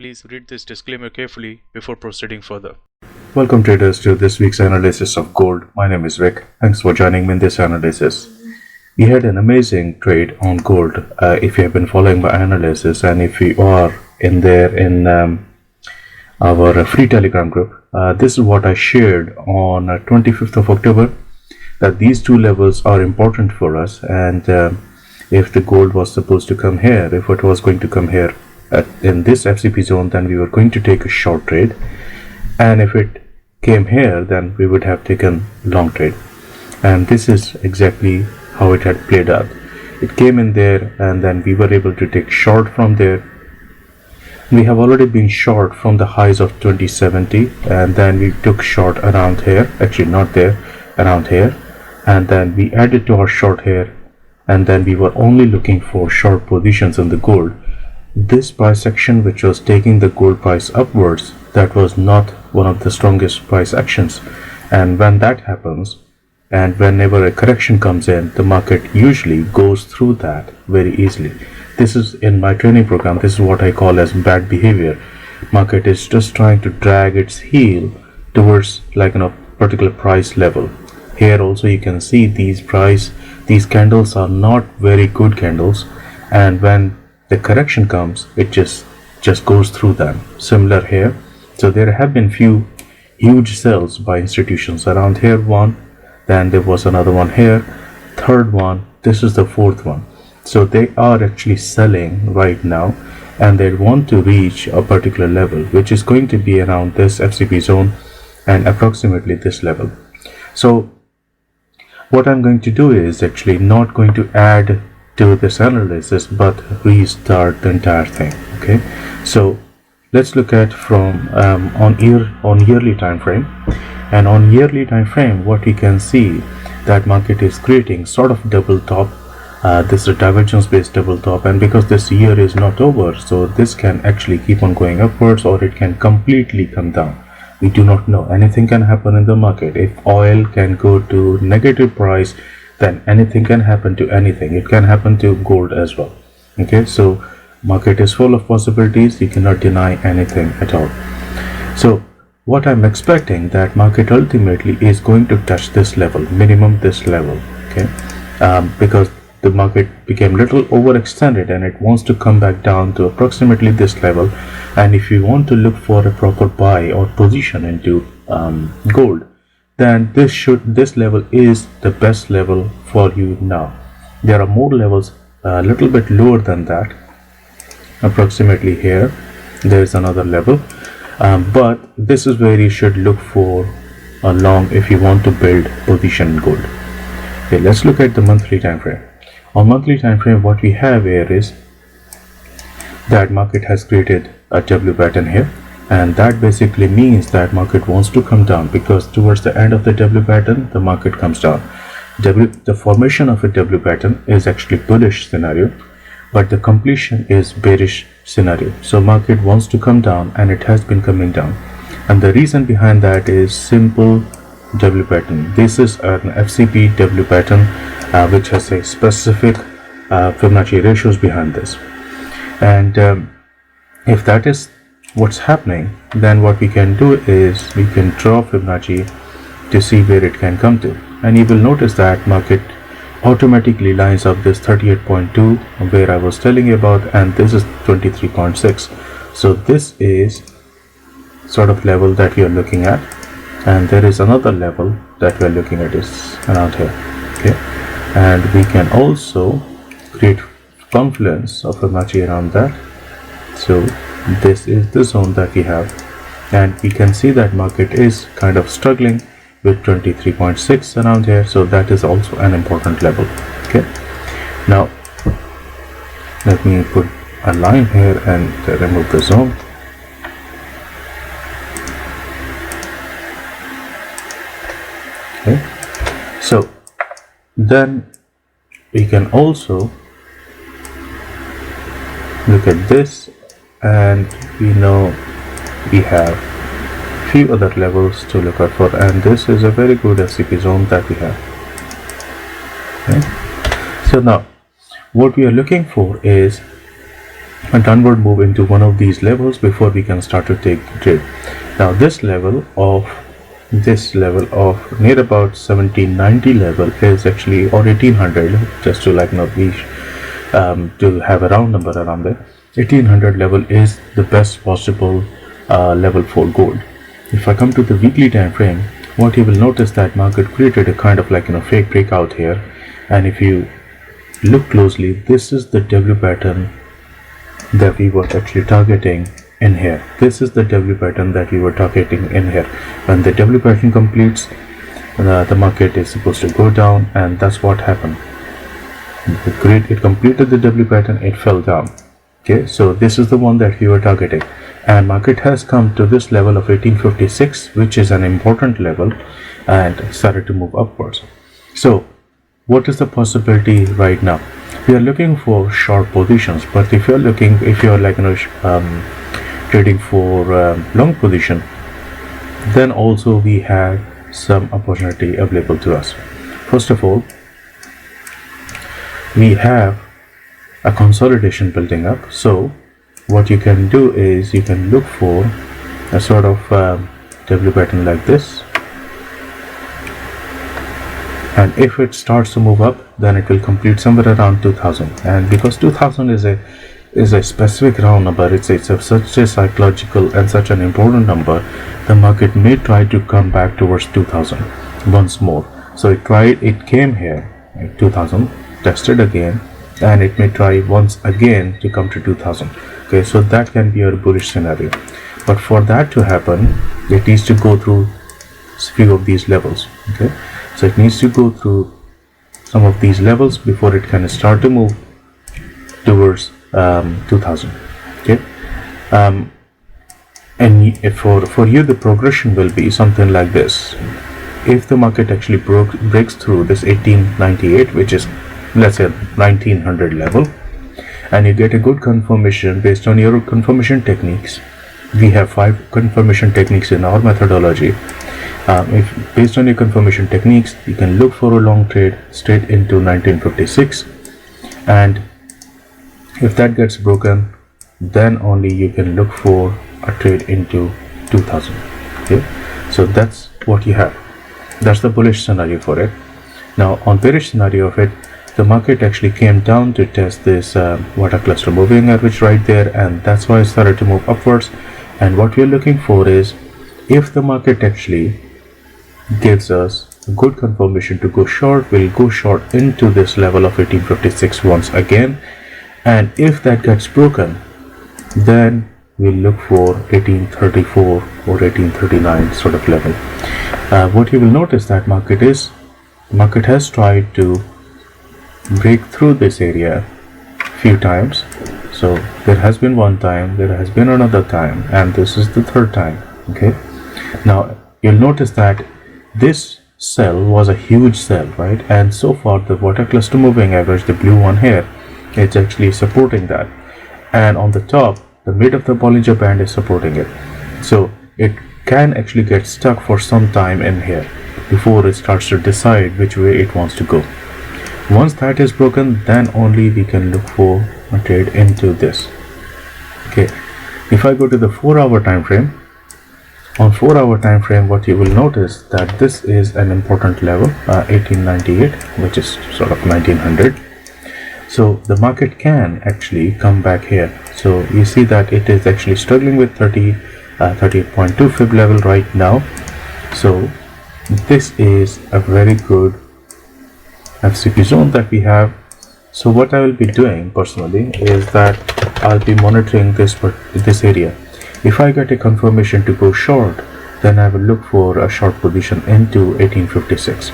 Please read this disclaimer carefully before proceeding further. Welcome traders to this week's analysis of gold. My name is Vic. Thanks for joining me in this analysis. We had an amazing trade on gold. If you have been following my analysis and if you are in our free Telegram group, this is what I shared on 25th of October, that these two levels are important for us, and if the gold was supposed to come here, if it was going to come here in this FCP zone, then we were going to take a short trade, and if it came here, then we would have taken long trade. And this is exactly how it had played out. It came in there and then we were able to take short from there. We have already been short from the highs of 2070, and then we took short around here, actually not there, around here, and then we added to our short here, and then we were only looking for short positions in the gold. This price action, which was taking the gold price upwards, that was not one of the strongest price actions. And when that happens, and whenever a correction comes in, the market usually goes through that very easily. This is in my training program, this is what I call as bad behavior. Market is just trying to drag its heel towards particular price level. Here also you can see these candles are not very good candles, and when the correction comes, it just goes through them. Similar here. So there have been few huge sells by institutions. Around here one, then there was another one here, third one, this is the fourth one. So they are actually selling right now, and they want to reach a particular level, which is going to be around this FCP zone and approximately this level. So what I'm going to do is actually not going to add to this analysis, but restart the entire thing. Okay, so let's look at from on yearly time frame. And on yearly time frame, what we can see, that market is creating sort of double top. This is a divergence based double top, and because this year is not over, so this can actually keep on going upwards, or it can completely come down. We do not know. Anything can happen in the market. If oil can go to negative price, then anything can happen to anything. It can happen to gold as well. Okay, so market is full of possibilities. You cannot deny anything at all. So what I'm expecting, that market ultimately is going to touch this level, minimum this level. Okay, because the market became little overextended and it wants to come back down to approximately this level. And if you want to look for a proper buy or position into gold, then this level is the best level for you now. There are more levels a little bit lower than that. Approximately here there is another level, but this is where you should look for a long if you want to build position in gold. Okay, let's look at the monthly time frame. On monthly time frame, what we have here is that market has created a W pattern here, and that basically means that market wants to come down, because towards the end of the W pattern the market comes down. The formation of a W pattern is actually bullish scenario, but the completion is bearish scenario. So market wants to come down, and it has been coming down, and the reason behind that is simple W pattern. This is an FCP W pattern which has a specific Fibonacci ratios behind this, and if that is what's happening, then what we can do is we can draw Fibonacci to see where it can come to, and you will notice that market automatically lines up this 38.2 where I was telling you about, and this is 23.6. so this is sort of level that we are looking at, and there is another level that we are looking at is around here. Okay, and we can also create confluence of Fibonacci around that. So this is the zone that we have, and we can see that market is kind of struggling with 23.6 around here, so that is also an important level. Okay, now let me put a line here and remove the zone. Okay, so then we can also look at this, and we know we have few other levels to look out for, and this is a very good FCP zone that we have. Okay, so now what we are looking for is a downward move into one of these levels before we can start to take the trade. Now this level of near about 1790 level is actually, or 1800, just to like not be to have a round number around there. 1800 level is the best possible level for gold. If I come to the weekly time frame, what you will notice that market created a kind of like fake breakout here, and if you look closely, this is the W pattern that we were actually targeting in here. This is the W pattern that we were targeting in here. When the W pattern completes, the market is supposed to go down, and that's what happened. It completed the W pattern, it fell down. Okay, so this is the one that we were targeting, and market has come to this level of 1856, which is an important level, and started to move upwards. So what is the possibility right now? We are looking for short positions, but if you're like trading for long position, then also we have some opportunity available to us. First of all, we have a consolidation building up. So what you can do is you can look for a sort of W pattern like this, and if it starts to move up, then it will complete somewhere around 2000. And because 2000 is a specific round number, it's such a psychological and such an important number, the market may try to come back towards 2000 once more. So it came here at 2000, tested again, and it may try once again to come to 2000. Okay, so that can be a bullish scenario, but for that to happen, it needs to go through a few of these levels. Okay, so it needs to go through some of these levels before it can start to move towards 2000. Okay, and if for you the progression will be something like this. If the market actually breaks through this 1898, which is, let's say, 1900 level, and you get a good confirmation based on your confirmation techniques. We have 5 confirmation techniques in our methodology. If based on your confirmation techniques, you can look for a long trade straight into 1956, and if that gets broken, then only you can look for a trade into 2000. Okay, so that's what you have. That's the bullish scenario for it. Now on bearish scenario of it, the market actually came down to test this water cluster moving average right there, and that's why it started to move upwards. And what we're looking for is, if the market actually gives us a good confirmation to go short, we'll go short into this level of 1856 once again, and if that gets broken, then we'll look for 1834 or 1839 sort of level. What you will notice that market has tried to break through this area few times. So there has been one time, there has been another time, and this is the third time. Okay, now you'll notice that this cell was a huge cell, right? And so far the water cluster moving average, the blue one here, it's actually supporting that, and on the top, the mid of the Bollinger Band is supporting it. So it can actually get stuck for some time in here before it starts to decide which way it wants to go. Once that is broken, then only we can look for a trade into this. Okay, if I go to the 4-hour time frame, on 4-hour time frame, what you will notice that this is an important level, 1898, which is sort of 1900. So the market can actually come back here. So you see that it is actually struggling with 38.2 fib level right now. So this is a very good FCP zone that we have. So what I will be doing personally is that I'll be monitoring this area. If I get a confirmation to go short, then I will look for a short position into 1856.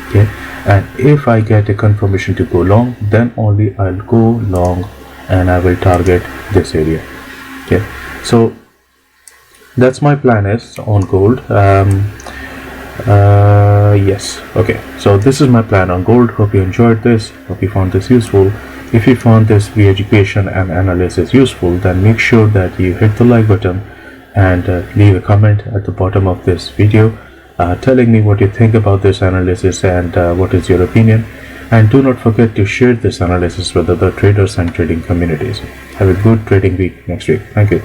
Okay, and if I get a confirmation to go long, then only I'll go long, and I will target this area. Okay, so that's my plan is on gold. Yes, okay, so this is my plan on gold. Hope you enjoyed this, hope you found this useful. If you found this education and analysis useful, then make sure that you hit the like button and leave a comment at the bottom of this video telling me what you think about this analysis and what is your opinion. And do not forget to share this analysis with other traders and trading communities. Have a good trading week next week. Thank you.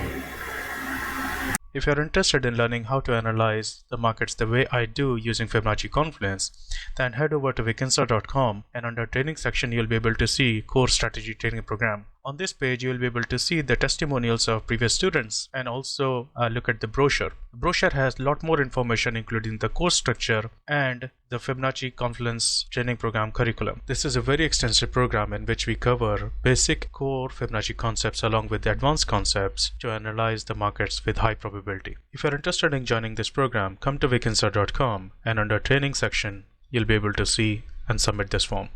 If you're interested in learning how to analyze the markets the way I do using Fibonacci Confluence, then head over to Vikinsa.com, and under training section you'll be able to see Core Strategy Training Program. On this page you'll be able to see the testimonials of previous students and also look at the brochure. The brochure has a lot more information including the course structure and the Fibonacci Confluence Training Program curriculum. This is a very extensive program in which we cover basic core Fibonacci concepts along with the advanced concepts to analyze the markets with high probability. If you're interested in joining this program, come to Vikinsa.com, and under training section you'll be able to see and submit this form.